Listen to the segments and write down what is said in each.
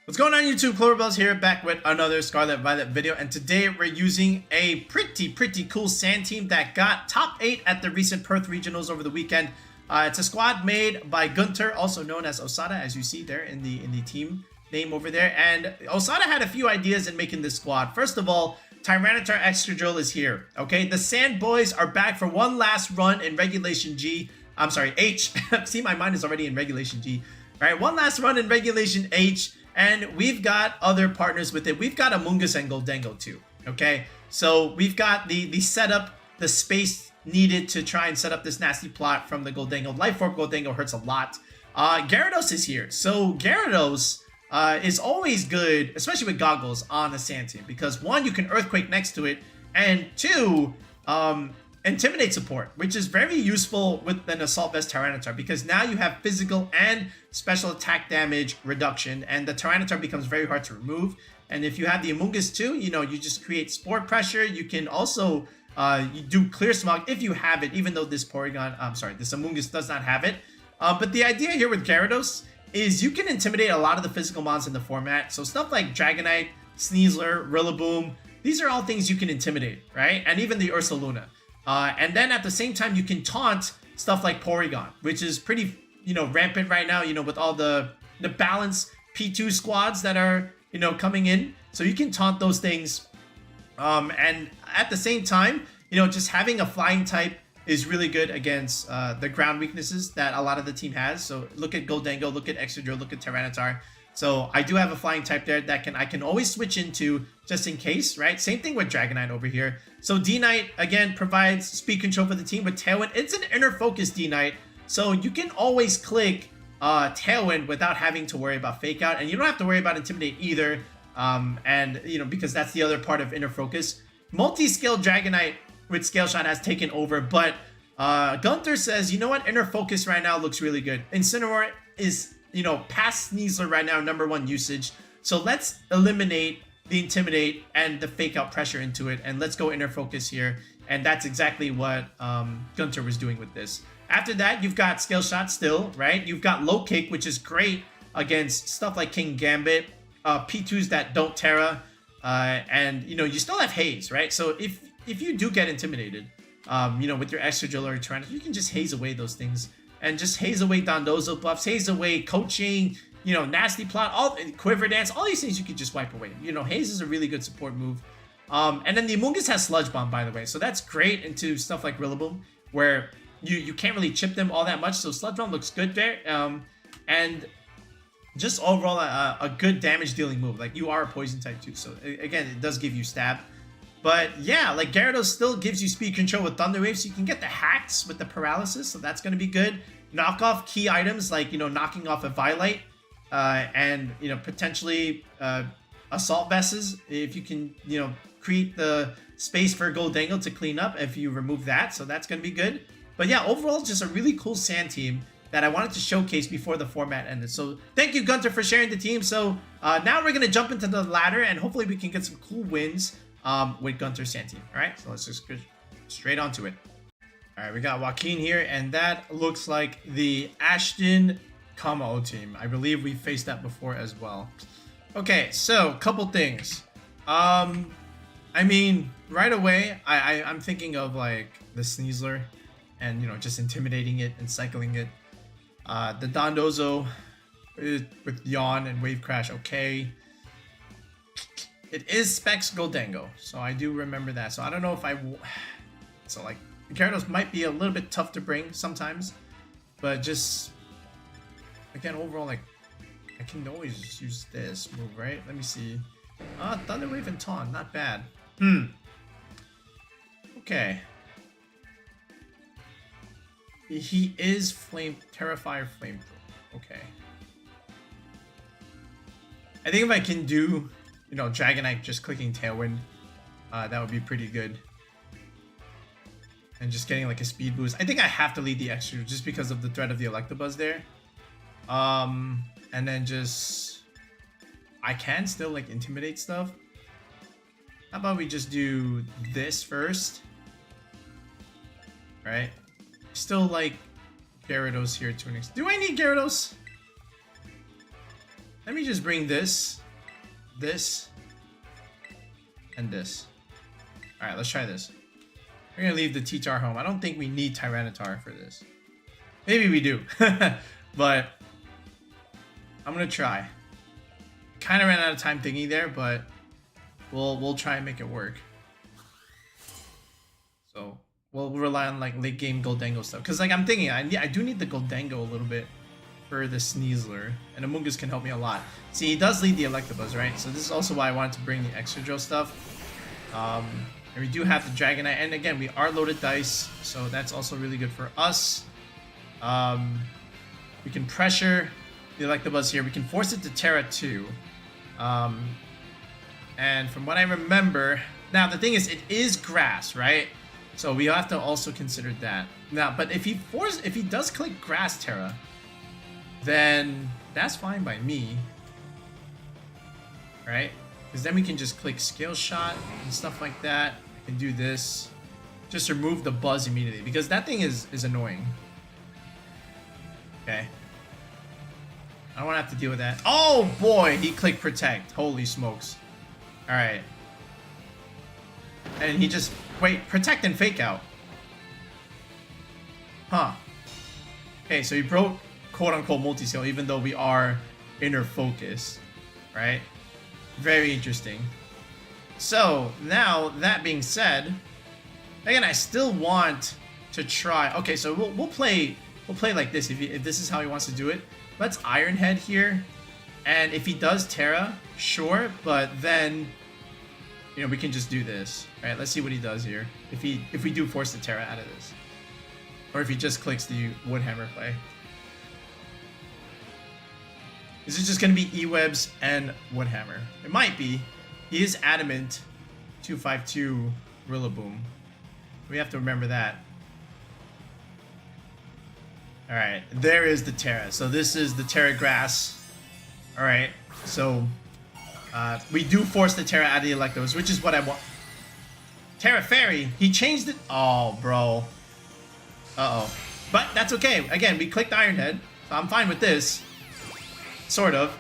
What's going on YouTube? Cloverbells here, back with another Scarlet Violet video, and today we're using a pretty cool sand team that got top 8 at the recent Perth Regionals over the weekend. It's a squad made by Guntur, also known as Osada, as you see there in the team name over there. And Osada had a few ideas in making this squad. First of all, Tyranitar Excadrill is here. Okay, the Sand Boys are back for one last run in Regulation G. I'm sorry, H. See, my mind is already in Regulation G. All right, one last run in Regulation H. And we've got other partners with it. We've got Amoongus and Gholdengo too, okay? So we've got the setup, the space needed to try and set up this nasty plot from the Gholdengo. Life Orb Gholdengo hurts a lot. Gyarados is here. So Gyarados is always good, especially with goggles on a sand team. Because one, you can Earthquake next to it. And two, Intimidate support, which is very useful with an Assault Vest Tyranitar, because now you have physical and special attack damage reduction, and the Tyranitar becomes very hard to remove. And if you have the Amoongus too, you know, you just create Spore Pressure. You can also you do Clear Smog if you have it, even though this this Amoongus does not have it. But the idea here with Gyarados is you can intimidate a lot of the physical mons in the format. So stuff like Dragonite, Sneasler, Rillaboom, these are all things you can intimidate, right? And even the Ursaluna. And then at the same time, you can taunt stuff like Porygon, which is pretty, rampant right now, with all the balance P2 squads that are, coming in. So you can taunt those things. And at the same time, just having a flying type is really good against the ground weaknesses that a lot of the team has. So look at Gholdengo, look at Excadrill, look at Tyranitar. So I do have a flying type there that I can always switch into just in case, right? Same thing with Dragonite over here. So D-Knight, again, provides speed control for the team with Tailwind. It's an inner focus D-Knight, so you can always click Tailwind without having to worry about Fake Out. And you don't have to worry about Intimidate either, because that's the other part of inner focus. Multiscale Dragonite with Scale Shot has taken over, but Guntur says, you know what? Inner focus right now looks really good. Incineroar is past Sneasler right now, #1 usage. So let's eliminate the Intimidate and the Fake Out pressure into it, and let's go inner focus here. And that's exactly what Guntur was doing with this. After that, you've got Scale Shot still, right? You've got Low Kick, which is great against stuff like King Gambit, P2s that don't Terra, and you still have Haze, right? So if you do get intimidated, with your Excadrill or Tyranitar, you can just haze away those things. And just haze away Dondozo buffs, haze away coaching, nasty plot, all quiver dance, all these things you could just wipe away. Haze is a really good support move. And then the Amoongus has Sludge Bomb, by the way, so that's great into stuff like Rillaboom, where you can't really chip them all that much. So Sludge Bomb looks good there. And just overall a good damage dealing move. Like, you are a poison type too, so again, it does give you stab. But yeah, like Gyarados still gives you speed control with Thunder Wave, so you can get the hacks with the paralysis, so that's going to be good. Knock off key items like, knocking off a Violite, and, potentially Assault Vests, if you can, create the space for Gholdengo to clean up if you remove that, so that's going to be good. But yeah, overall, just a really cool sand team that I wanted to showcase before the format ended. So thank you, Guntur, for sharing the team. So now we're going to jump into the ladder, and hopefully we can get some cool wins with Guntur's sand team. All right, so let's just get straight onto it. All right, we got Joaquin here, and that looks like the Ashton Kamo team. I believe we faced that before as well. Okay, so couple things. I mean, right away, I'm thinking of like the Sneasler, and just intimidating it and cycling it. The Dondozo with Yawn and Wave Crash, okay. It is Specs Gholdengo, so I do remember that. So I don't know if so like Gyarados might be a little bit tough to bring sometimes, but just again, overall, like I can always just use this move, right? Let me see. Thunder Wave and Taunt, not bad. Okay. He is Terrifier Flamethrower. Okay. I think if I can do Dragonite just clicking Tailwind, that would be pretty good. And just getting like a speed boost. I think I have to lead the extra just because of the threat of the Electabuzz there. And then just I can still like intimidate stuff. How about we just do this first? Right? Still like Gyarados here to an extent. Do I need Gyarados? Let me just bring this, this, and this. Alright, let's try this. We're gonna leave the T-Tar home. I don't think we need Tyranitar for this. Maybe we do. But I'm gonna try. Kind of ran out of time thinking there, but we'll try and make it work. So we'll rely on like late game Gholdengo stuff. Cause like I'm thinking I do need the Gholdengo a little bit for the Sneasler. And Amoongus can help me a lot. See, he does lead the Electabuzz, right? So this is also why I wanted to bring the Excadrill stuff. And we do have the Dragonite. And again, we are loaded dice. So that's also really good for us. We can pressure the Electabuzz here. We can force it to Terra too. And from what I remember, now the thing is, it is grass, right? So we have to also consider that. Now, but if he does click Grass Terra, then that's fine by me, right? Because then we can just click Scale Shot and stuff like that. I can do this, just remove the buzz immediately because that thing is annoying. Okay. I don't want to have to deal with that. Oh boy, he clicked Protect. Holy smokes. Alright. And he just... Wait, Protect and Fake Out. Huh. Okay, so he broke quote-unquote multiscale even though we are inner focus. Right? Very interesting. So, now, that being said... Again, I still want to try... Okay, so we'll play like this if this is how he wants to do it. Let's Iron Head here. And if he does Terra, sure, but then, you know, we can just do this. All right, let's see what he does here. If we do force the Terra out of this. Or if he just clicks the Wood Hammer play. Is it just going to be E-Webs and Wood Hammer? It might be. He is adamant 252 Rillaboom. We have to remember that. Alright, there is the Terra. So this is the Terra Grass. Alright, so we do force the Terra out of the Electabuzz, which is what I want. Terra Fairy, he changed it. Oh, bro. Uh-oh. But that's okay. Again, we clicked Iron Head, so I'm fine with this. Sort of.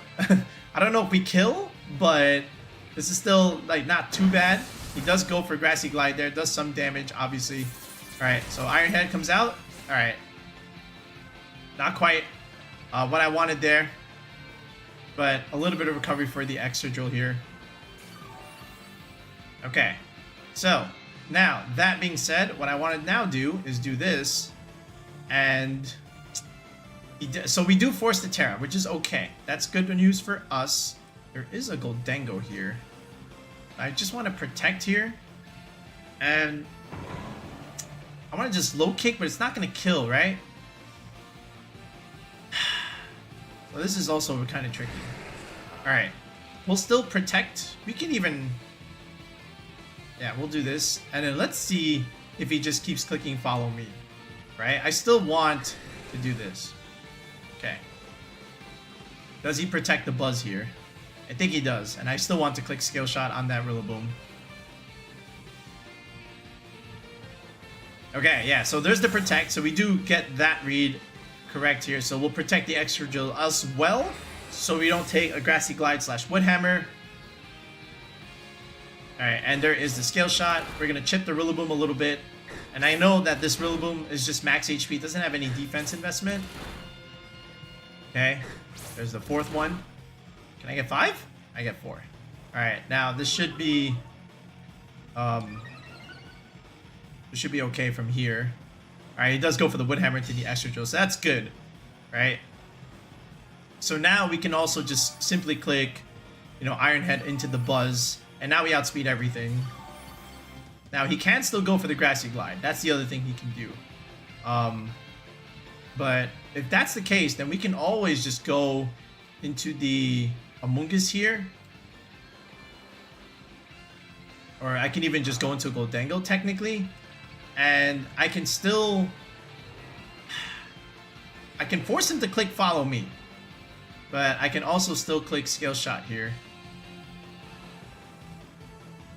I don't know if we kill, but this is still like not too bad. He does go for Grassy Glide there, does some damage, obviously. Alright, so Iron Head comes out. Alright. Not quite what I wanted there, but a little bit of recovery for the Excadrill here. Okay, so now that being said, what I want to now do is do this, and so we do force the Terra, which is okay. That's good news for us. There is a Gholdengo here. I just want to protect here, and I want to just low kick, but it's not going to kill, right? Well, this is also kind of tricky. Alright. We'll still protect. We can even... Yeah, we'll do this. And then let's see if he just keeps clicking Follow Me. Right? I still want to do this. Okay. Does he protect the Buzz here? I think he does. And I still want to click Scale Shot on that Rillaboom. Okay, yeah. So there's the Protect. So we do get that read correct here, so we'll protect the Excadrill as well, so we don't take a Grassy Glide / Wood Hammer. Alright, and there is the Scale Shot. We're gonna chip the Rillaboom a little bit, and I know that this Rillaboom is just max HP, doesn't have any defense investment. Okay, there's the fourth one. Can I get 5? I get 4. Alright, now this should be okay from here. Alright, he does go for the Wood Hammer to the Excadrill, so that's good, right? So now we can also just simply click, you know, Iron Head into the Buzz, and now we outspeed everything. Now he can still go for the Grassy Glide. That's the other thing he can do. But if that's the case, then we can always just go into the Amoongus here. Or I can even just go into Gholdengo technically. And I can still... I can force him to click Follow Me. But I can also still click Scale Shot here.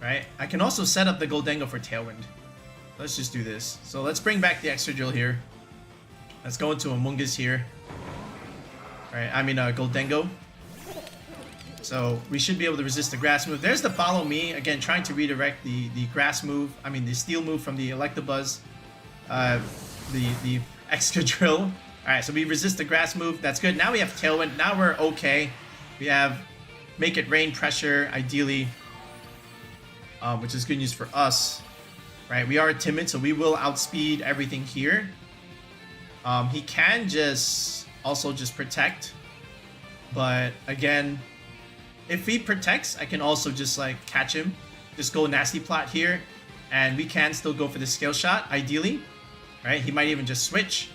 Right? I can also set up the Gholdengo for Tailwind. Let's just do this. So let's bring back the Excadrill here. Let's go into Amoongus here. Alright, I mean Gholdengo. So we should be able to resist the grass move. There's the follow me. Again, trying to redirect the grass move. I mean, the steel move from the Electabuzz. The Excadrill. Alright, so we resist the grass move. That's good. Now we have Tailwind. Now we're okay. We have Make It Rain pressure, ideally. Which is good news for us. Right, we are timid, so we will outspeed everything here. He can just also just protect. But again, if he protects, I can also just like catch him. Just go nasty plot here. And we can still go for the scale shot, ideally. Right, he might even just switch.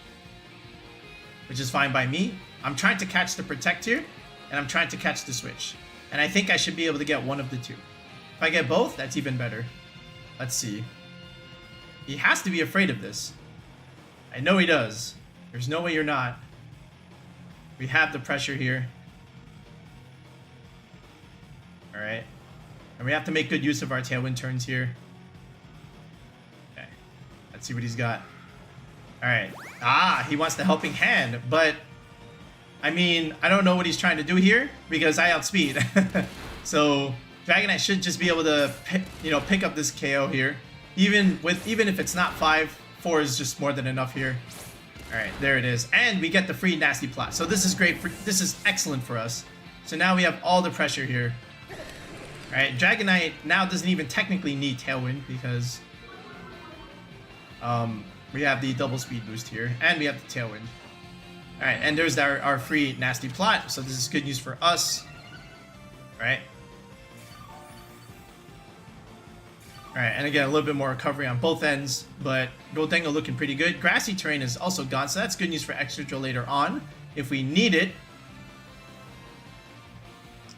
Which is fine by me. I'm trying to catch the protect here. And I'm trying to catch the switch. And I think I should be able to get one of the two. If I get both, that's even better. Let's see. He has to be afraid of this. I know he does. There's no way you're not. We have the pressure here. Alright. And we have to make good use of our tailwind turns here. Okay. Let's see what he's got. Alright. Ah, he wants the helping hand. But, I mean, I don't know what he's trying to do here. Because I outspeed. So, Dragonite should just be able to, pick up this KO here. Even if it's not 5, 4 is just more than enough here. Alright, there it is. And we get the free nasty plot. So this is great this is excellent for us. So now we have all the pressure here. Alright, Dragonite now doesn't even technically need Tailwind because we have the double speed boost here. And we have the Tailwind. Alright, and there's our free nasty plot. So this is good news for us. Alright. Alright, and again, a little bit more recovery on both ends, but Gholdengo looking pretty good. Grassy terrain is also gone, so that's good news for Excadrill later on, if we need it.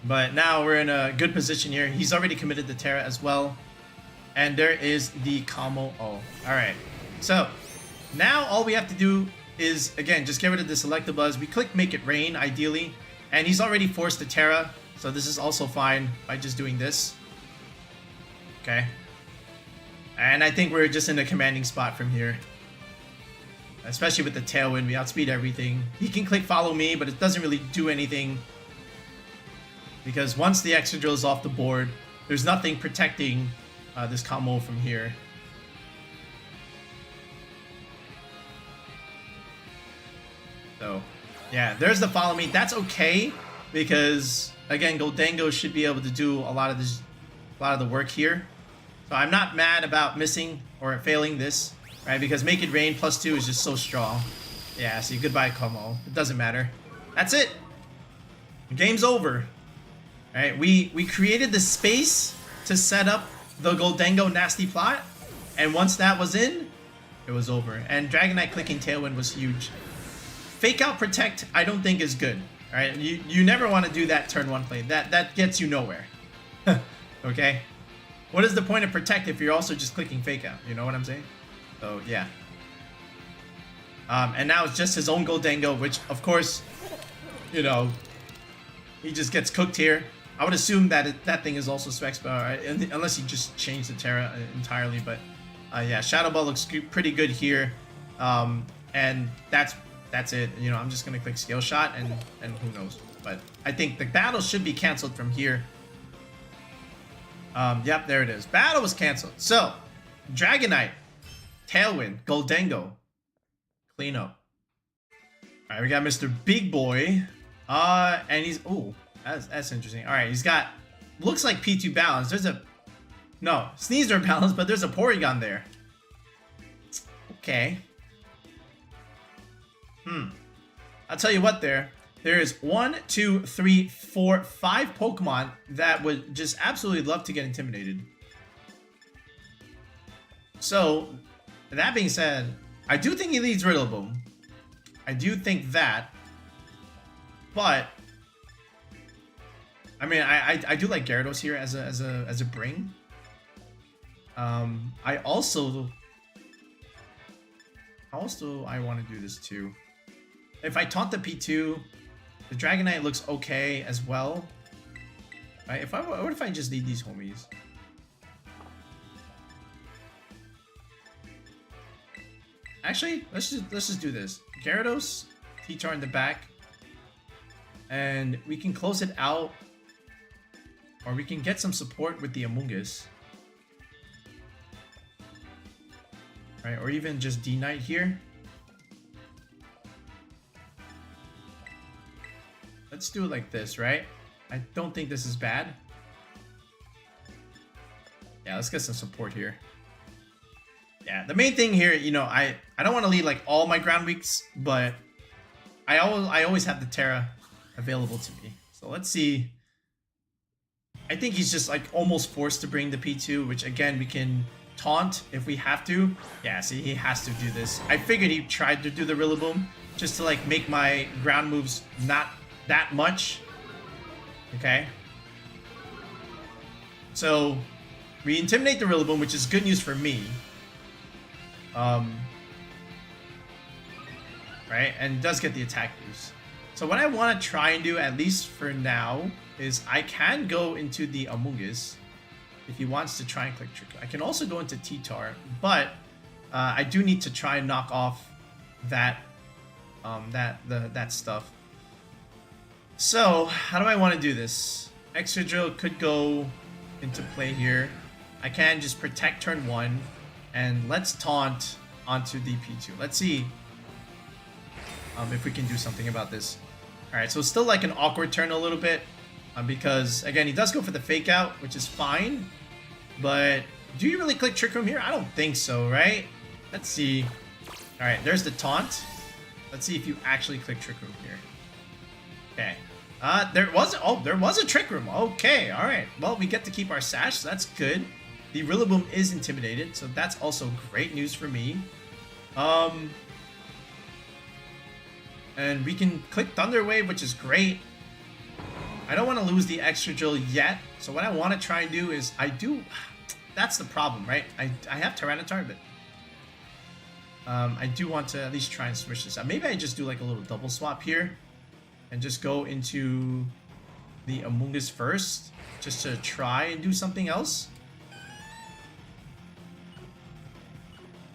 But now we're in a good position here. He's already committed the Terra as well. And there is the Kamo O. Alright, so now all we have to do is, again, just get rid of this Electabuzz. We click Make It Rain, ideally, and he's already forced the Terra, so this is also fine by just doing this. Okay. And I think we're just in a commanding spot from here. Especially with the Tailwind, we outspeed everything. He can click Follow Me, but it doesn't really do anything. Because once the Excadrill is off the board, there's nothing protecting this combo from here. So, yeah, there's the Follow Me. That's okay, because, again, Gholdengo should be able to do a lot of the work here. So I'm not mad about missing or failing this, right? Because Make It Rain +2 is just so strong. Yeah, see, goodbye, Como. It doesn't matter. That's it. The game's over. All right, we created the space to set up the Gholdengo nasty plot, and once that was in, it was over. And Dragonite clicking Tailwind was huge. Fake out Protect, I don't think is good. All right, you never want to do that turn 1 play. That gets you nowhere. Okay. What is the point of Protect if you're also just clicking Fake Out? You know what I'm saying? So, yeah. And now it's just his own Gholdengo, which, of course, he just gets cooked here. I would assume that that thing is also Specs, right? Unless he just changed the Terra entirely. But, yeah, Shadow Ball looks pretty good here. And that's it. I'm just going to click Scale Shot, and who knows. But I think the battle should be canceled from here. Yep, there it is. Battle was canceled. So, Dragonite, Tailwind, Gholdengo, clean up. Alright, we got Mr. Big Boy. And he's... Ooh, that's interesting. Alright, he's got... Looks like P2 balance. There's a... No, Sneasler balance, but there's a Porygon there. Okay. I'll tell you what there. There is 1, 2, 3, 4, 5 Pokemon that would just absolutely love to get intimidated. So, that being said, I do think he leads Rillaboom. I do think that. But, I mean, I do like Gyarados here as a bring. I also want to do this too. If I taunt the P2, the Dragonite looks okay as well. Right, what if I just need these homies? Actually, let's just do this. Gyarados, T-Tar in the back, and we can close it out Or we can get some support with the Amoongus. Right, or even just D-Knight here. Let's do it like this, right? I don't think this is bad. Yeah, let's get some support here. Yeah, the main thing here, you know, I don't want to lead like all my ground weeks, but I always have the Terra available to me. So let's see. I think he's just like almost forced to bring the P2, which again, we can taunt if we have to. Yeah, see, he has to do this. I figured he tried to do the Rillaboom just to like make my ground moves not that much. Okay. So we intimidate the Rillaboom, which is good news for me. Right, and does get the attack boost. So what I want to try and do, at least for now, is I can go into the Amoongus if he wants to try and click Trick. I can also go into T-Tar, but I do need to try and knock off that that stuff. So how do I want to do this? Excadrill could go into play here. I can just protect turn 1, and let's taunt onto the P2. Let's see if we can do something about this. Alright, so it's still like an awkward turn a little bit. Because, again, he does go for the Fake Out, which is fine. But do you really click Trick Room here? I don't think so, right? Let's see. Alright, there's the Taunt. Let's see if you actually click Trick Room here. Okay. There was a Trick Room. Okay, alright. Well, we get to keep our Sash, so that's good. The Rillaboom is intimidated, so that's also great news for me. And we can click Thunder Wave, which is great. I don't want to lose the Excadrill yet, so what I want to try and do is that's the problem, right? I have Tyranitar, but I do want to at least try and switch this out. Maybe I just do like a little double swap here and just go into the Amoongus first just to try and do something else.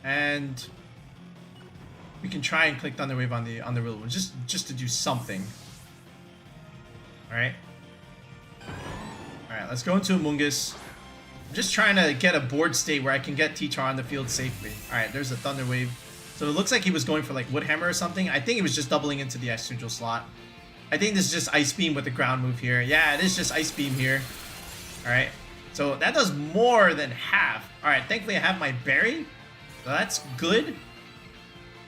And we can try and click Thunder Wave on the Rillaboom just to do something. Alright. Alright, let's go into Amoongus. I'm just trying to get a board state where I can get T-Tar on the field safely. Alright, there's a Thunder Wave. So it looks like he was going for like Wood Hammer or something. I think he was just doubling into the Excadrill slot. I think this is just Ice Beam with the ground move here. Yeah, it is just Ice Beam here. Alright. So that does more than half. Alright, thankfully I have my Berry. So that's good.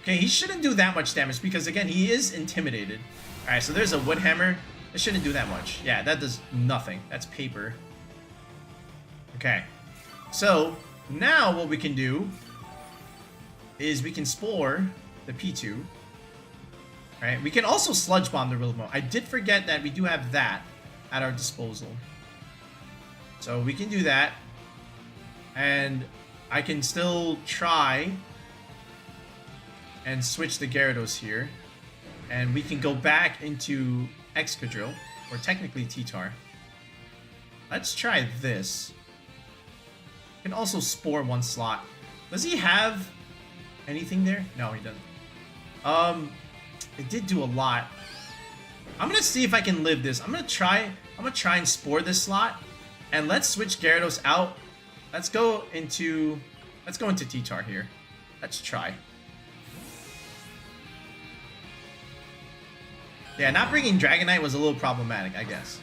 Okay, he shouldn't do that much damage because, again, he is intimidated. Alright, so there's a Wood Hammer. It shouldn't do that much. Yeah, that does nothing. That's paper. Okay. So, now what we can do is we can Spore the P2. Alright, we can also Sludge Bomb the Rillaboom. I did forget that we do have that at our disposal. So, we can do that. And I can still try and switch the Gyarados here. And we can go back into Excadrill, or technically T-Tar. Let's try this. We can also Spore one slot. Does he have anything there? No, he doesn't. It did do a lot. I'm gonna see if I can live this. I'm gonna try and Spore this slot. And let's switch Gyarados out. Let's go into T-Tar here. Let's try. Yeah, not bringing Dragonite was a little problematic, I guess.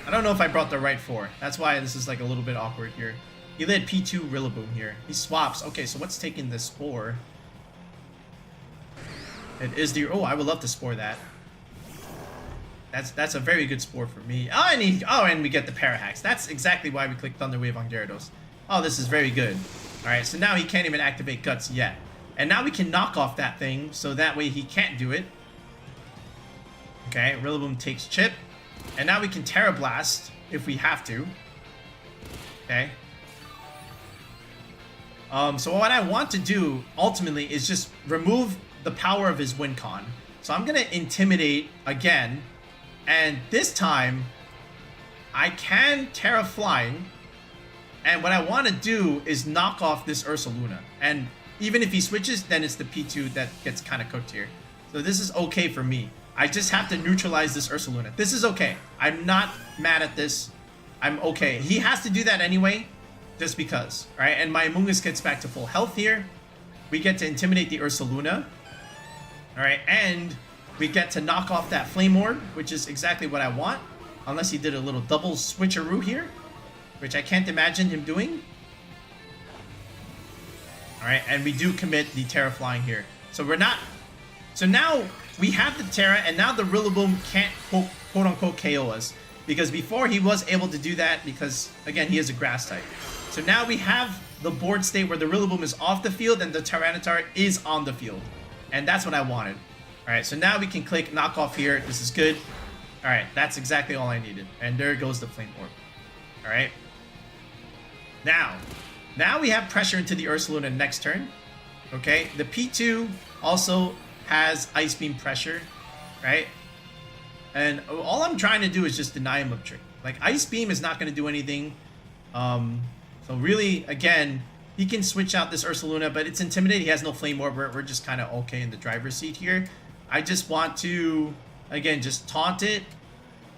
I don't know if I brought the right 4. That's why this is like a little bit awkward here. He led P2 Rillaboom here. He swaps. Okay, so what's taking this Spore? It is the... Oh, I would love to Spore that. That's a very good Spore for me. And we get the Parahax. That's exactly why we click Thunder Wave on Gyarados. Oh, this is very good. Alright, so now he can't even activate Guts yet. And now we can knock off that thing, so that way he can't do it. Okay, Rillaboom takes Chip. And now we can Terra Blast if we have to. Okay. So what I want to do, ultimately, is just remove the power of his Win Con. So I'm going to Intimidate again. And this time, I can Terra Flying. And what I want to do is knock off this Ursaluna. And even if he switches, then it's the P2 that gets kind of cooked here. So this is okay for me. I just have to neutralize this Ursaluna. This is okay. I'm not mad at this. I'm okay. He has to do that anyway, just because. Alright, and my Amoongus gets back to full health here. We get to Intimidate the Ursaluna. Alright, and we get to knock off that Flame Orb, which is exactly what I want. Unless he did a little double switcheroo here, which I can't imagine him doing. Alright, and we do commit the Terra Flying here. So we're not... So now we have the Terra, and now the Rillaboom can't quote-unquote KO us. Because before he was able to do that because, again, he is a Grass type. So now we have the board state where the Rillaboom is off the field and the Tyranitar is on the field. And that's what I wanted. Alright, so now we can click knock off here. This is good. Alright, that's exactly all I needed. And there goes the Flame Orb. Alright. Now we have pressure into the Ursaluna next turn. Okay, the P2 also has Ice Beam pressure. Right? And all I'm trying to do is just deny him of trick. Like, Ice Beam is not going to do anything. So really, again, he can switch out this Ursaluna, but it's Intimidate. He has no Flame Orb. We're just kind of okay in the driver's seat here. I just want to, again, just taunt it.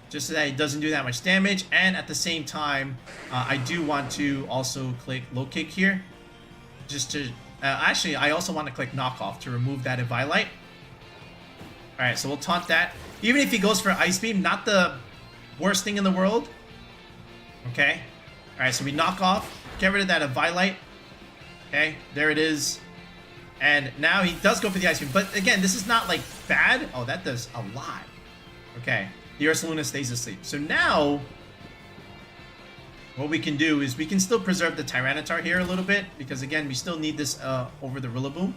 Just so that it doesn't do that much damage. And at the same time, I do want to also click Low Kick here. Just to... actually, I also want to click Knock Off to remove that Eviolite. Alright, so we'll taunt that. Even if he goes for Ice Beam, not the worst thing in the world. Okay. Alright, so we knock off. Get rid of that Eviolite. Okay, there it is. And now he does go for the Ice Beam. But again, this is not like bad. Oh, that does a lot. Okay. The Ursaluna stays asleep. So now, what we can do is we can still preserve the Tyranitar here a little bit. Because again, we still need this over the Rillaboom.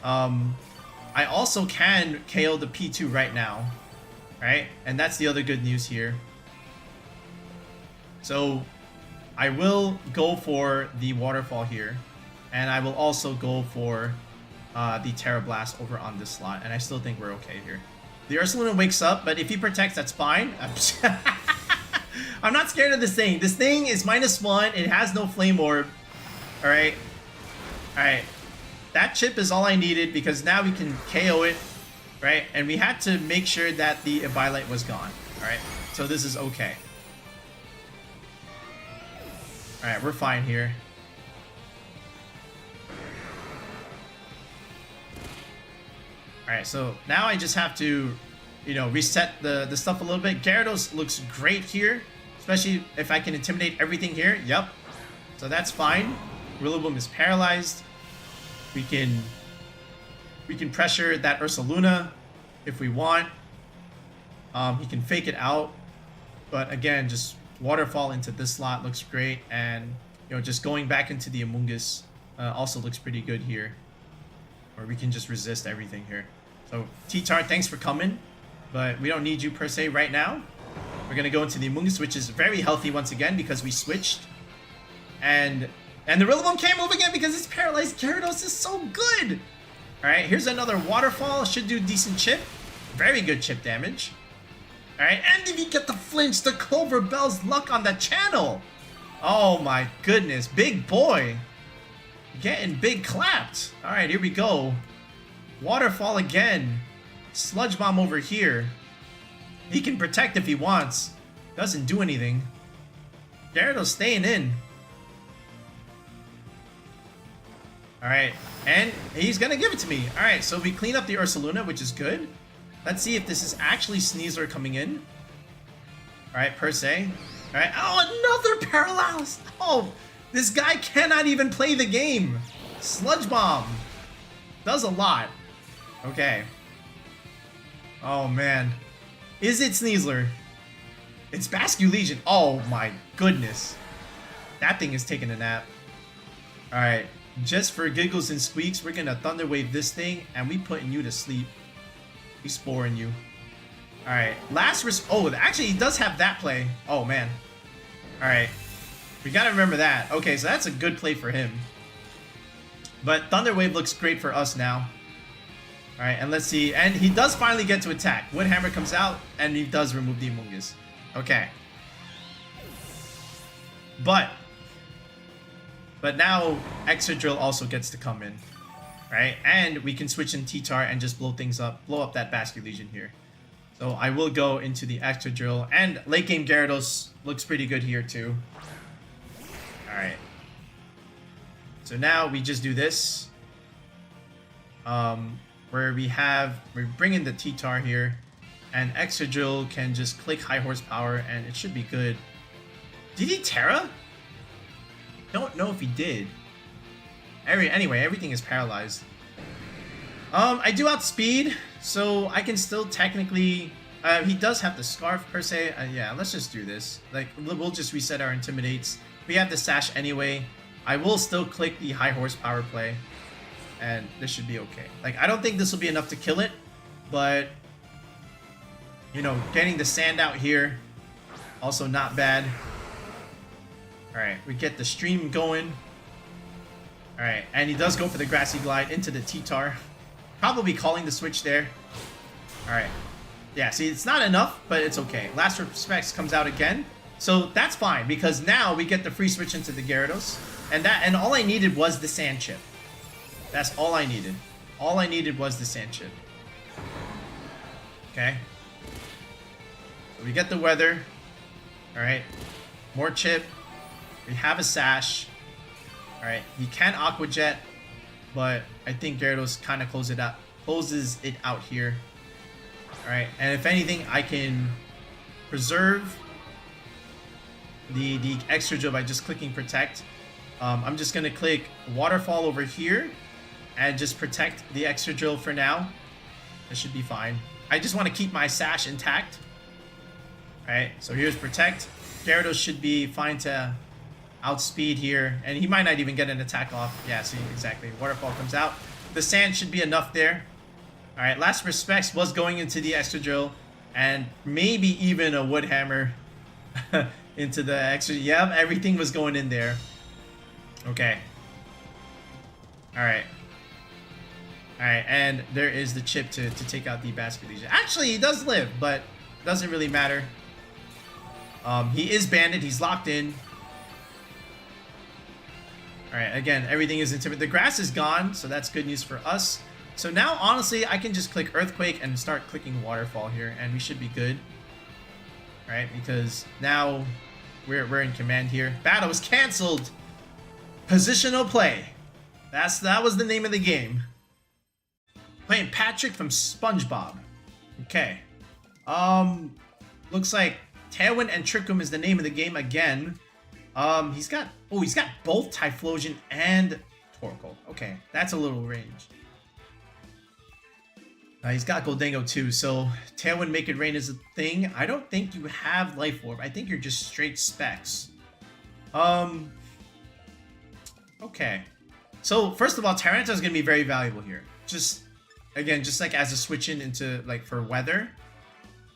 I also can KO the P2 right now. Right? And that's the other good news here. So, I will go for the Waterfall here. And I will also go for the Terra Blast over on this slot. And I still think we're okay here. The Ursaluna wakes up, but if he protects, that's fine. I'm not scared of this thing. This thing is -1. It has no Flame Orb. Alright. Alright. That chip is all I needed because now we can KO it. Right? And we had to make sure that the Eviolite was gone. Alright. So this is okay. Alright, we're fine here. Alright, so now I just have to, you know, reset the stuff a little bit. Gyarados looks great here, especially if I can Intimidate everything here. Yep. So that's fine. Rillaboom is paralyzed. We can pressure that Ursaluna if we want. He can fake it out. But again, just Waterfall into this slot looks great. And, you know, just going back into the Amoongus also looks pretty good here. Or we can just resist everything here. So, T-Tar, thanks for coming. But we don't need you per se right now. We're going to go into the Amoongus, which is very healthy once again because we switched. And the Rillaboom can't move again because it's paralyzed. Gyarados is so good. Alright, here's another Waterfall. Should do decent chip. Very good chip damage. Alright, and if you get the flinch, the Clover Bell's luck on the channel. Oh my goodness. Big boy. Getting big clapped. Alright, here we go. Waterfall again. Sludge Bomb over here. He can protect if he wants. Doesn't do anything. Gyarados staying in. Alright, and he's gonna give it to me. Alright, so we clean up the Ursaluna, which is good. Let's see if this is actually Sneasler coming in. Alright, per se. Alright, oh, another Paralyzed! Oh, this guy cannot even play the game. Sludge Bomb. Does a lot. Okay. Oh, man. Is it Sneasler? It's Basculegion. Oh, my goodness. That thing is taking a nap. Alright. Just for giggles and squeaks, we're gonna Thunder Wave this thing, and we putting you to sleep. We sporing you. Alright. Oh, actually, he does have that play. Oh, man. Alright. We gotta remember that. Okay, so that's a good play for him. But Thunder Wave looks great for us now. Alright, and let's see. And he does finally get to attack. Wood Hammer comes out, and he does remove the Amoongus. Okay. But now Excadrill also gets to come in. Right? And we can switch in T-Tar and just blow things up. Blow up that Basculegion here. So I will go into the Excadrill, and late game Gyarados looks pretty good here too. Alright. So now we just do this. Where we bring in the T-Tar here, and Excadrill can just click high horsepower and it should be good. Did he Terra? Don't know if he did. Anyway, everything is paralyzed. I do outspeed, so I can still technically... he does have the Scarf per se. Yeah, let's just do this. Like, we'll just reset our Intimidates. We have the Sash anyway. I will still click the high horsepower play, and this should be okay. Like, I don't think this will be enough to kill it, but... You know, getting the sand out here, also not bad. Alright, we get the stream going. Alright, and he does go for the Grassy Glide into the T-Tar. Probably calling the switch there. Alright. Yeah, see, it's not enough, but it's okay. Last Respects comes out again. So that's fine, because now we get the free switch into the Gyarados. And all I needed was the Sand Chip. That's all I needed. All I needed was the Sand Chip. Okay. So we get the weather. Alright. More chip. We have a Sash. Alright. He can Aqua Jet, but I think Gyarados kind of closes it out here. Alright. And if anything, I can preserve the Excadrill by just clicking Protect. I'm just going to click Waterfall over here and just protect the Excadrill for now. That should be fine. I just want to keep my Sash intact. Alright, so here's Protect. Gyarados should be fine to outspeed here, and he might not even get an attack off. Yeah, see, exactly. Waterfall comes out. The Sand should be enough there. Alright, Last Respects was going into the Excadrill, and maybe even a Wood Hammer into the Excadrill. Yep, everything was going in there. Okay. Alright. Alright, and there is the chip to take out the Basculegion. Actually, he does live, but doesn't really matter. He is banded. He's locked in. Alright, again, everything is Intimidate. The grass is gone, so that's good news for us. So now, honestly, I can just click Earthquake and start clicking Waterfall here, and we should be good. Alright, because now we're in command here. Battle was cancelled! Positional play. That was the name of the game. Playing Patrick from SpongeBob. Okay. Looks like Tailwind and Trick Room is the name of the game again. He's got both Typhlosion and Torkoal. Okay, that's a little range. He's got Gholdengo too, so Tailwind Make It Rain is a thing. I don't think you have Life Orb. I think you're just straight Specs. Okay. So, first of all, Tyranitar is going to be very valuable here. Just like as a switch in into, like, for weather.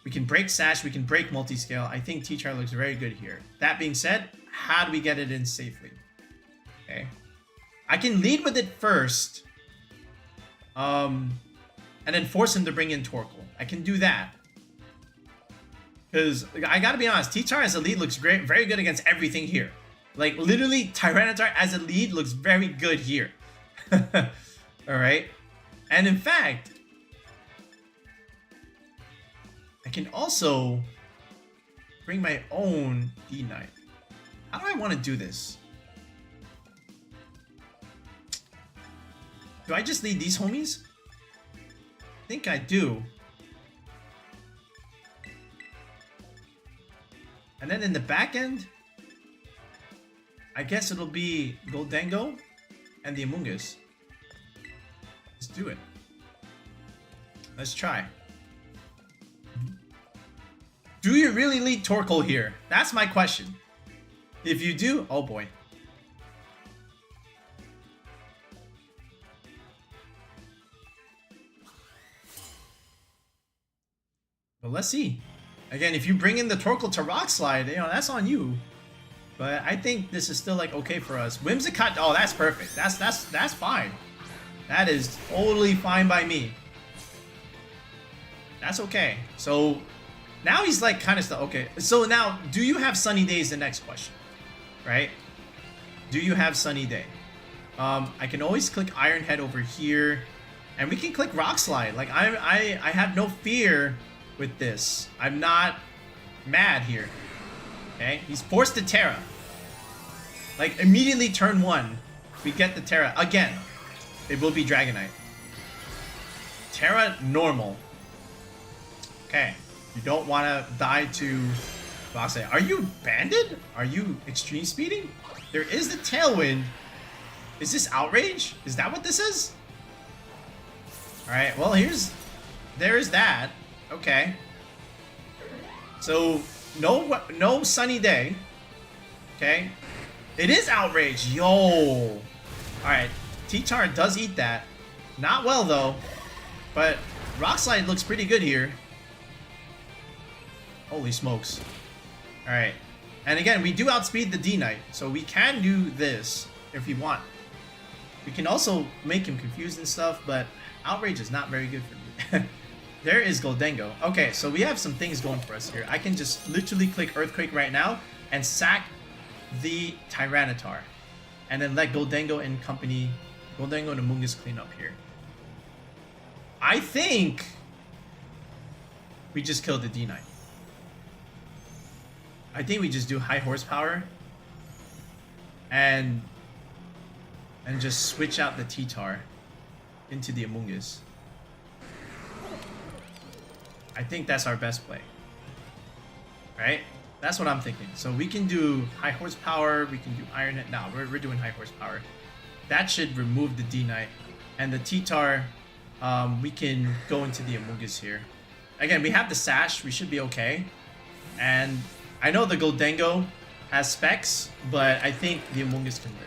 We can break Sash, we can break Multiscale. I think T-Char looks very good here. That being said, how do we get it in safely? Okay. I can lead with it first. And then force him to bring in Torkoal. I can do that. Because, I gotta be honest, T-Char as a lead looks great, very good against everything here. Like, literally, Tyranitar as a lead looks very good here. Alright. And in fact, I can also bring my own D-Knight. How do I want to do this? Do I just lead these homies? I think I do. And then in the back end, I guess it'll be Gholdengo and the Amoongus. Let's do it. Let's try. Do you really lead Torkoal here? That's my question. If you do, oh boy. But let's see. Again, if you bring in the Torkoal to Rock Slide, you know, that's on you. But I think this is still like okay for us. Whimsicott, oh, that's perfect. That's fine. That is totally fine by me. That's okay. So now he's like kind of stuck. Okay. So now, do you have Sunny Day is the next question, right? Do you have Sunny Day? I can always click Iron Head over here, and we can click Rock Slide. Like I have no fear with this. I'm not mad here. Okay, he's forced to Terra. Like, immediately turn 1, we get the Terra. Again, it will be Dragonite. Terra, normal. Okay, you don't want to die to Roxanne. Are you banded? Are you extreme speeding? There is the tailwind. Is this outrage? Is that what this is? Alright, well, there is that. Okay. So, no sunny day. Okay. It is outrage. Yo. Alright, T-Tar does eat that. Not well, though. But Rock Slide looks pretty good here. Holy smokes. Alright. And again, we do outspeed the D-Knight. So we can do this if we want. We can also make him confused and stuff, but outrage is not very good for me. There is Gholdengo. Okay, so we have some things going for us here. I can just literally click Earthquake right now and sack the Tyranitar. And then let Gholdengo and company, Gholdengo and Amoongus clean up here. I think we just killed the D-Knight. I think we just do high horsepower and just switch out the T-Tar into the Amoongus. I think that's our best play. Right? That's what I'm thinking. So we can do high horsepower, we can do Iron Head. No, we're doing high horsepower. That should remove the D-Knight. And the T-Tar, we can go into the Amoongus here. Again, we have the Sash, we should be okay. And I know the Gholdengo has specs, but I think the Amoongus can live.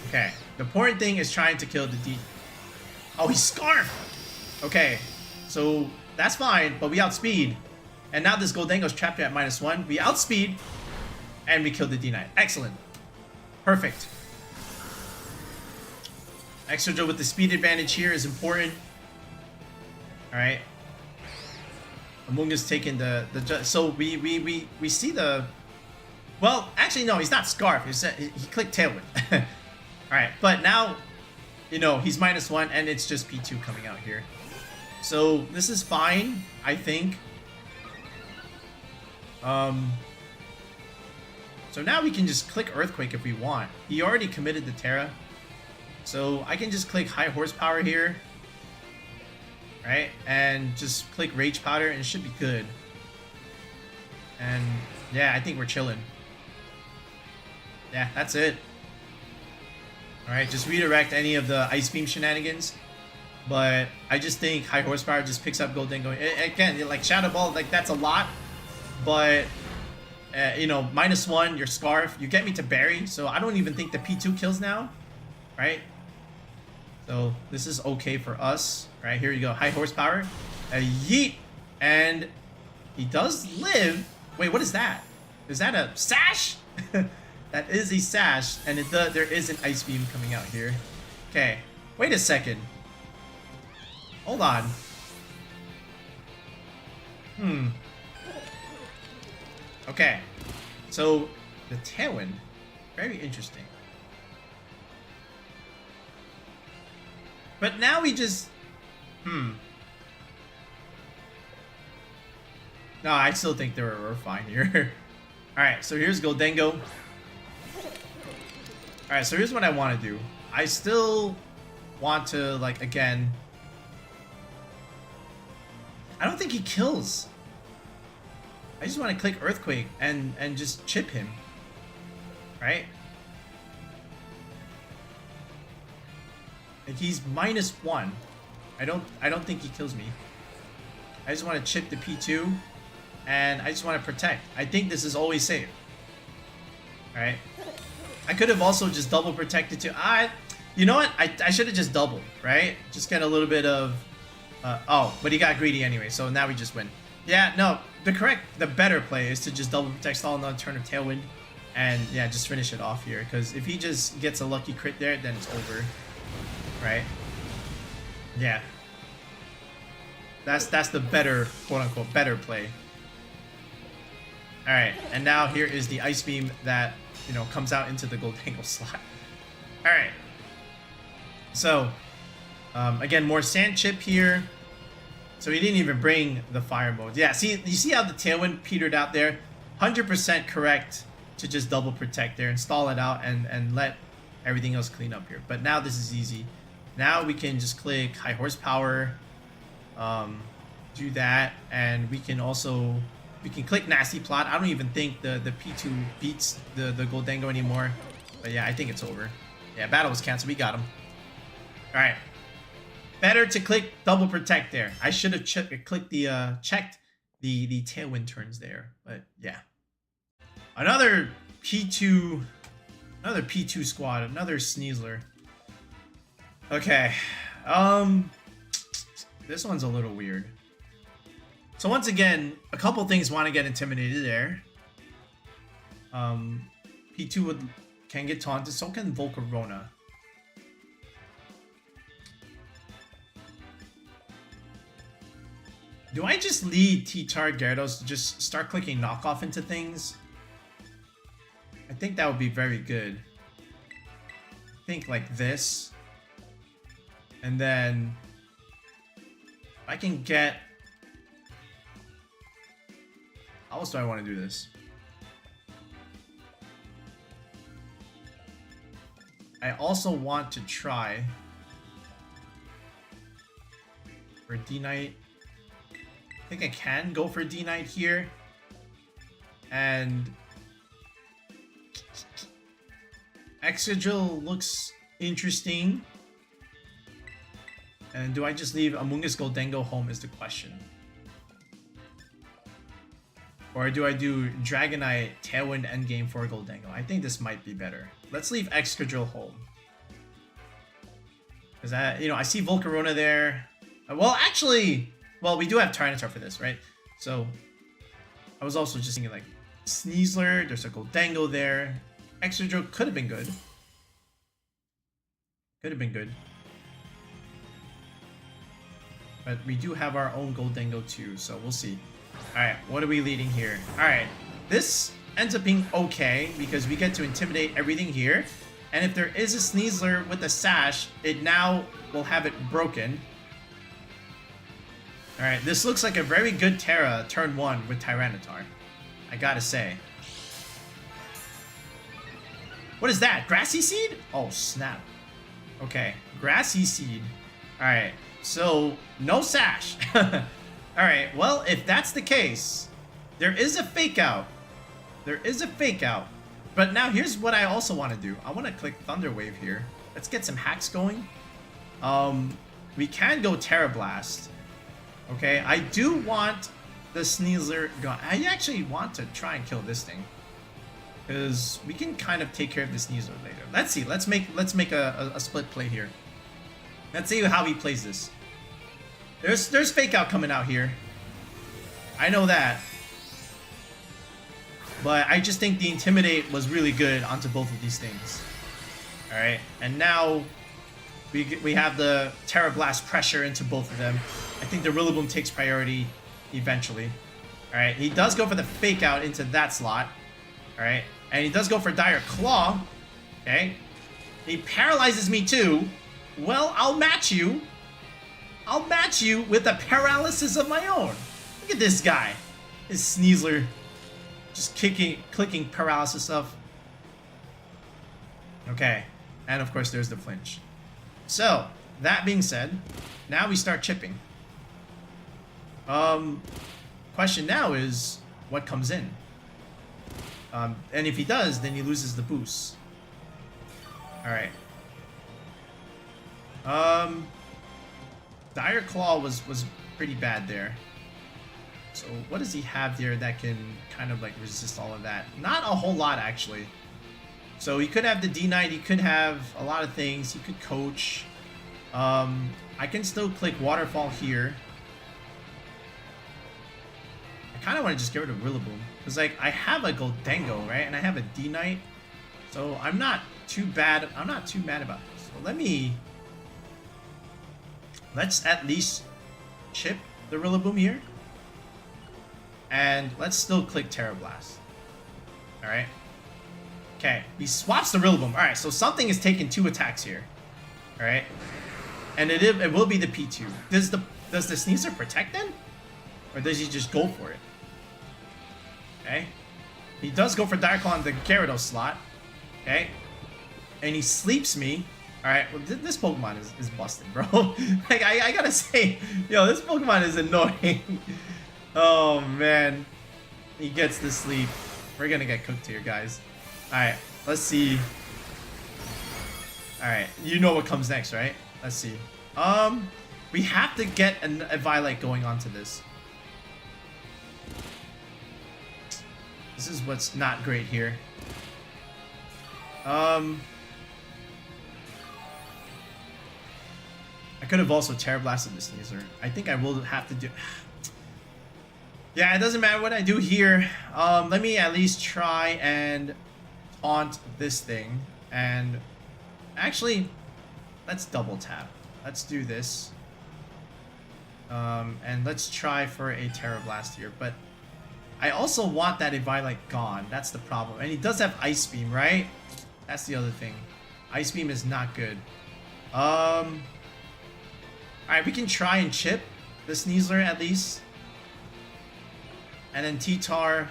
Okay, the important thing is trying to kill the D. Oh, he's Scarf! Okay, so that's fine, but we outspeed. And now this Gholdengo's trapped here at -1. We outspeed, and we kill the D-Knight. Excellent. Perfect. Excadrill with the speed advantage here is important. Alright. Amoongus taking the so we see the, well, actually no, he's not Scarf. He clicked Tailwind. Alright, but now, you know, he's -1 and it's just P2 coming out here. So this is fine, I think. So now we can just click Earthquake if we want. He already committed the Terra. So I can just click high horsepower here. Right? And just click Rage Powder and it should be good. And yeah, I think we're chilling. Yeah, that's it. Alright, just redirect any of the Ice Beam shenanigans. But I just think high horsepower just picks up Gholdengo. Again, like Shadow Ball, like that's a lot. But, you know, -1, your Scarf, you get me to Berry. So I don't even think the P2 kills now. Right? So this is okay for us. Right, here you go. High horsepower. A yeet. And he does live. Wait, what is that? Is that a Sash? That is a Sash. And there is an Ice Beam coming out here. Okay. Wait a second. Hold on. Okay. So, the Tailwind. Very interesting. But now we just... No, I still think we're fine here. Alright, so here's Gholdengo. Alright, so here's what I want to do. I still want to, like, again... I don't think he kills. I just want to click Earthquake and just chip him. Right? Like, he's -1. I don't think he kills me. I just want to chip the P2 and I just want to protect. I think this is always safe. Alright. I could have also just double protected too. You know what? I should have just doubled, right? Just get a little bit of oh, but he got greedy anyway, so now we just win. Yeah, no, the better play is to just double protect stall on turn of Tailwind and yeah, just finish it off here, because if he just gets a lucky crit there, then it's over. Right? Yeah. That's the better, quote-unquote, better play. Alright, and now here is the Ice Beam that, you know, comes out into the Gholdengo slot. Alright. So, again, more Sand Chip here. So he didn't even bring the fire mode. Yeah, see, you see how the tailwind petered out there? 100% correct to just double protect there, install it out, and let everything else clean up here. But now this is easy. Now we can just click high horsepower, do that, and we can click nasty plot. I don't even think the P2 beats the Gholdengo anymore. But yeah, I think it's over. Yeah, battle was canceled. We got him. All right. Better to click double protect there. I should have checked the tailwind turns there. But yeah. Another P2 squad, another Sneasler. Okay. This one's a little weird. So once again, a couple things want to get intimidated there. P2 can get taunted, so can Volcarona. Do I just lead T-Tar Gyarados to just start clicking knockoff into things? I think that would be very good. I think like this. And then I can get... How else do I want to do this? I also want to try for D-Knight. I think I can go for D-Knight here. And Excadrill looks interesting. And do I just leave Amoongus Gholdengo home is the question. Or do I do Dragonite Tailwind Endgame for Gholdengo? I think this might be better. Let's leave Excadrill home. Because I see Volcarona there. Well, actually, we do have Tyranitar for this, right? So I was also just thinking like Sneasler, there's a Gholdengo there. Excadrill could have been good. Could have been good. But we do have our own Gholdengo too, so we'll see. Alright, what are we leading here? Alright, this ends up being okay because we get to intimidate everything here. And if there is a Sneasler with a Sash, it now will have it broken. Alright, this looks like a very good Terra turn 1 with Tyranitar. I gotta say. What is that? Grassy Seed? Oh, snap. Okay, Grassy Seed. Alright, so no Sash. Alright, well, if that's the case, there is a fake out. There is a fake out. But now here's what I also want to do. I want to click Thunder Wave here. Let's get some hacks going. We can go Terra Blast. Okay, I do want the Sneasler gone. I actually want to try and kill this thing. Because we can kind of take care of the Sneasler later. Let's see. Let's make a split play here. Let's see how he plays this. There's fake out coming out here. I know that. But I just think the Intimidate was really good onto both of these things. Alright, and now we have the Terra Blast pressure into both of them. I think the Rillaboom takes priority eventually. Alright, he does go for the fake out into that slot. Alright, and he does go for Dire Claw. Okay, he paralyzes me too. Well, I'll match you. I'll match you with a paralysis of my own. Look at this guy. His Sneasler. Just clicking paralysis stuff. Okay. And of course there's the flinch. So, that being said, now we start chipping. Question now is, what comes in? And if he does, then he loses the boost. Alright. Dire Claw was pretty bad there. So what does he have there that can kind of like resist all of that? Not a whole lot actually. So he could have the D-Knight, he could have a lot of things, he could coach. I can still click Waterfall here. I kind of want to just get rid of Rillaboom. Because like I have a Gholdengo, right? And I have a D-Knight. So I'm not too bad. I'm not too mad about this. So let's at least chip the Rillaboom here. And let's still click Terra Blast. Alright. Okay, he swaps the Rillaboom. Alright, so something is taking 2 attacks here. Alright. And it will be the P2. Does the Does the Sneasler protect then? Or does he just go for it? Okay. He does go for Dire Claw on the Gyarados slot. Okay. And he sleeps me. Alright, well, this Pokemon is busted, bro. Like, I gotta say, yo, this Pokemon is annoying. Oh, man. He gets the sleep. We're gonna get cooked here, guys. Alright, let's see. Alright, you know what comes next, right? Let's see. We have to get a Violet going onto this. This is what's not great here. I could have also Terra Blasted this Sneasler. I think I will have to do... Yeah, it doesn't matter what I do here. Let me at least try and taunt this thing. And actually, let's double tap. Let's do this. And let's try for a Terra Blast here. But I also want that Eviolite gone. That's the problem. And he does have Ice Beam, right? That's the other thing. Ice Beam is not good. Alright, we can try and chip the Sneasler at least. And then T-Tar.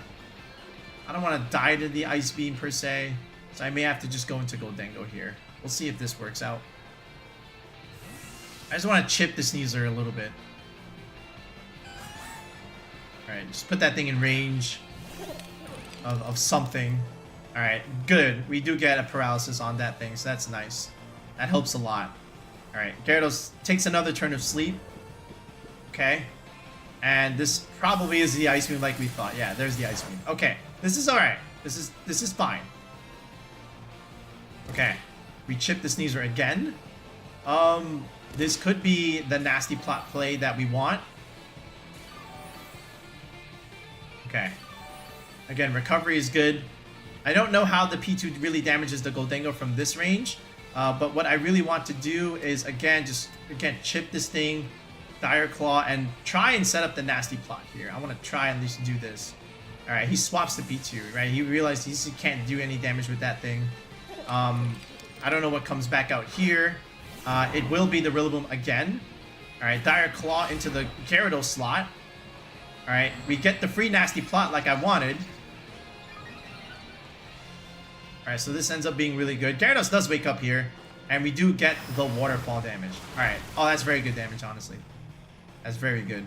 I don't want to die to the Ice Beam per se. So I may have to just go into Gholdengo here. We'll see if this works out. I just want to chip the Sneasler a little bit. Alright, just put that thing in range of something. Alright, good. We do get a paralysis on that thing, so that's nice. That helps a lot. Alright, Gyarados takes another turn of sleep. Okay. And this probably is the Ice Beam like we thought. Yeah, there's the Ice Beam. Okay, this is alright. This is fine. Okay. We chip the Sneasler again. This could be the nasty plot play that we want. Okay. Again, recovery is good. I don't know how the P2 really damages the Gholdengo from this range. But what I really want to do is, again, chip this thing, Dire Claw, and try and set up the nasty plot here. I want to try and at least do this. Alright, he swaps the P2, right? He realized he can't do any damage with that thing. I don't know what comes back out here. It will be the Rillaboom again. Alright, Dire Claw into the Gyarados slot. Alright, we get the free nasty plot like I wanted. Alright, so this ends up being really good. Gyarados does wake up here, and we do get the waterfall damage. Alright, oh, that's very good damage, honestly. That's very good.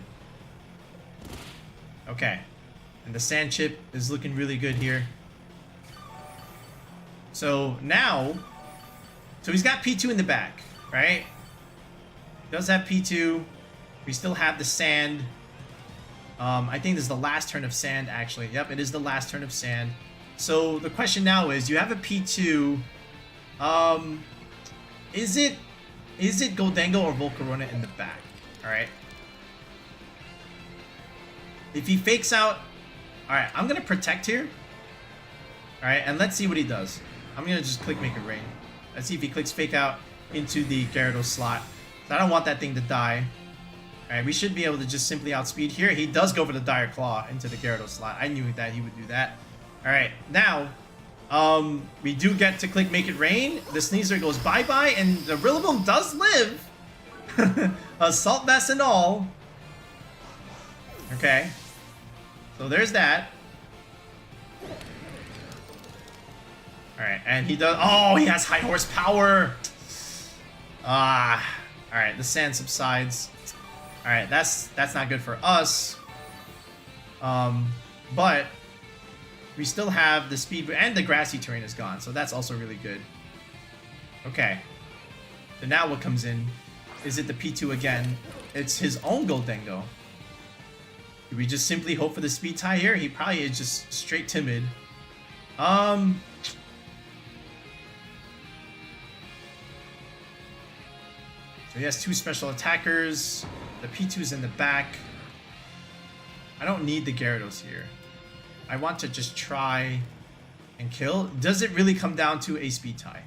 Okay, and the Sand Chip is looking really good here. So now, so he's got P2 in the back, right? He does have P2. We still have the Sand. I think this is the last turn of Sand, actually. Yep, it is the last turn of Sand. So the question now is, you have a P2. Is it Gholdengo or Volcarona in the back? Alright. If he fakes out... Alright, I'm going to protect here. Alright, and let's see what he does. I'm going to just click Make It Rain. Let's see if he clicks Fake Out into the Gyarados slot. So I don't want that thing to die. Alright, we should be able to just simply outspeed here. He does go for the Dire Claw into the Gyarados slot. I knew that he would do that. Alright, now, we do get to click Make It Rain. The Sneasler goes bye-bye, and the Rillaboom does live. Assault Vest and all. Okay. So there's that. Alright, and he does... Oh, he has high horsepower! Alright, the sand subsides. Alright, that's not good for us. But... we still have the speed, and the grassy terrain is gone, so that's also really good. Okay. So now what comes in? Is it the P2 again? It's his own Gholdengo. Do we just simply hope for the speed tie here? He probably is just straight timid. So he has two special attackers. The P2's in the back. I don't need the Gyarados here. I want to just try and kill. Does it really come down to a speed tie?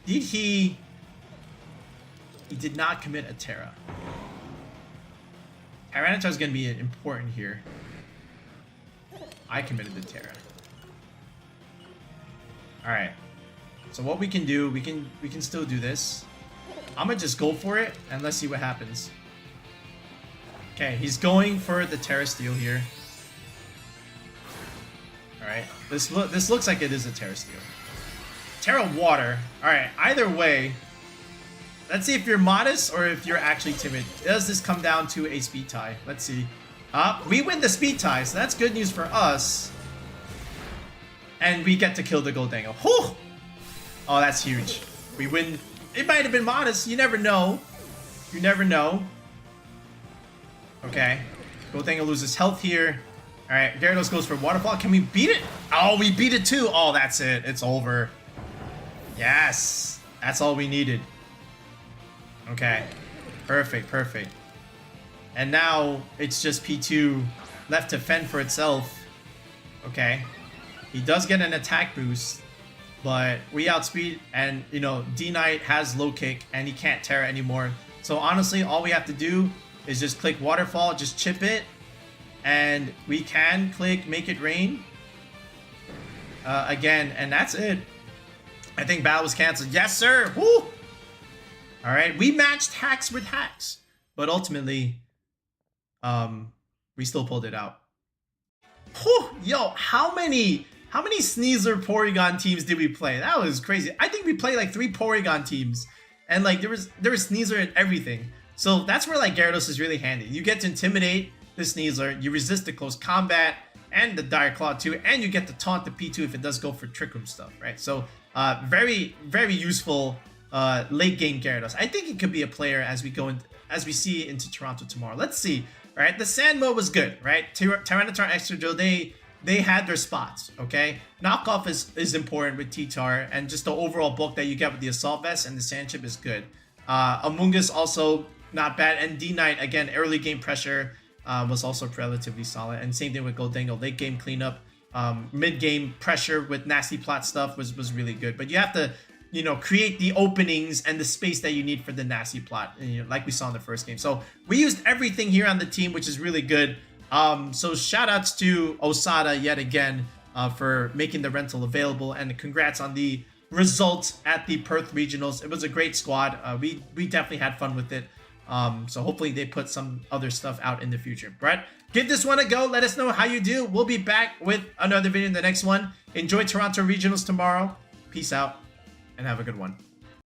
Did he... He did not commit a Terra. Tyranitar is going to be important here. I committed the Terra. Alright. So what we can do, we can still do this. I'm going to just go for it and let's see what happens. Okay, he's going for the Terra Steel here. Alright, this looks like it is a Terra Steel. Terra Water. Alright, either way, let's see if you're modest or if you're actually timid. Does this come down to a speed tie? Let's see. We win the speed tie, so that's good news for us. And we get to kill the Gholdengo. Whew! Oh, that's huge. We win. It might have been modest. You never know. You never know. Okay. Gholdengo loses health here. Alright, Gyarados goes for Waterfall. Can we beat it? Oh, we beat it too. Oh, that's it. It's over. Yes. That's all we needed. Okay. Perfect, perfect. And now it's just P2 left to fend for itself. Okay. He does get an attack boost, but we outspeed, and you know, D-Knight has low kick and he can't Terra anymore. So honestly, all we have to do is just click Waterfall, just chip it, and we can click Make It Rain again, and that's it. I think battle was canceled. Yes, sir. Woo! All right, we matched hacks with hacks, but ultimately, we still pulled it out. Whew, yo, how many Sneasler Porygon teams did we play? That was crazy. I think we played like 3 Porygon teams, and like there was Sneasler and everything. So that's where like Gyarados is really handy. You get to intimidate the Sneasler, you resist the close combat and the Dire Claw too, and you get to taunt the P2 if it does go for Trick Room stuff, right? So very, very useful late game Gyarados. I think it could be a player as we see into Toronto tomorrow. Let's see. Right, the sand mode was good, right? Tyranitar Excadrill, they had their spots, okay? Knockoff is important with T-Tar, and just the overall bulk that you get with the Assault Vest and the Sand Chip is good. Amoongus also not bad, and D-Knight, again, early game pressure was also relatively solid, and same thing with Gholdengo. Late game cleanup, mid game pressure with nasty plot stuff was really good, but you have to, you know, create the openings and the space that you need for the nasty plot, you know, like we saw in the first game. So we used everything here on the team, which is really good. So shout outs to Osada yet again for making the rental available, and congrats on the results at the Perth Regionals. It was a great squad. We definitely had fun with it. So hopefully they put some other stuff out in the future. Brett, give this one a go. Let us know how you do. We'll be back with another video in the next one. Enjoy Toronto Regionals tomorrow. Peace out and have a good one.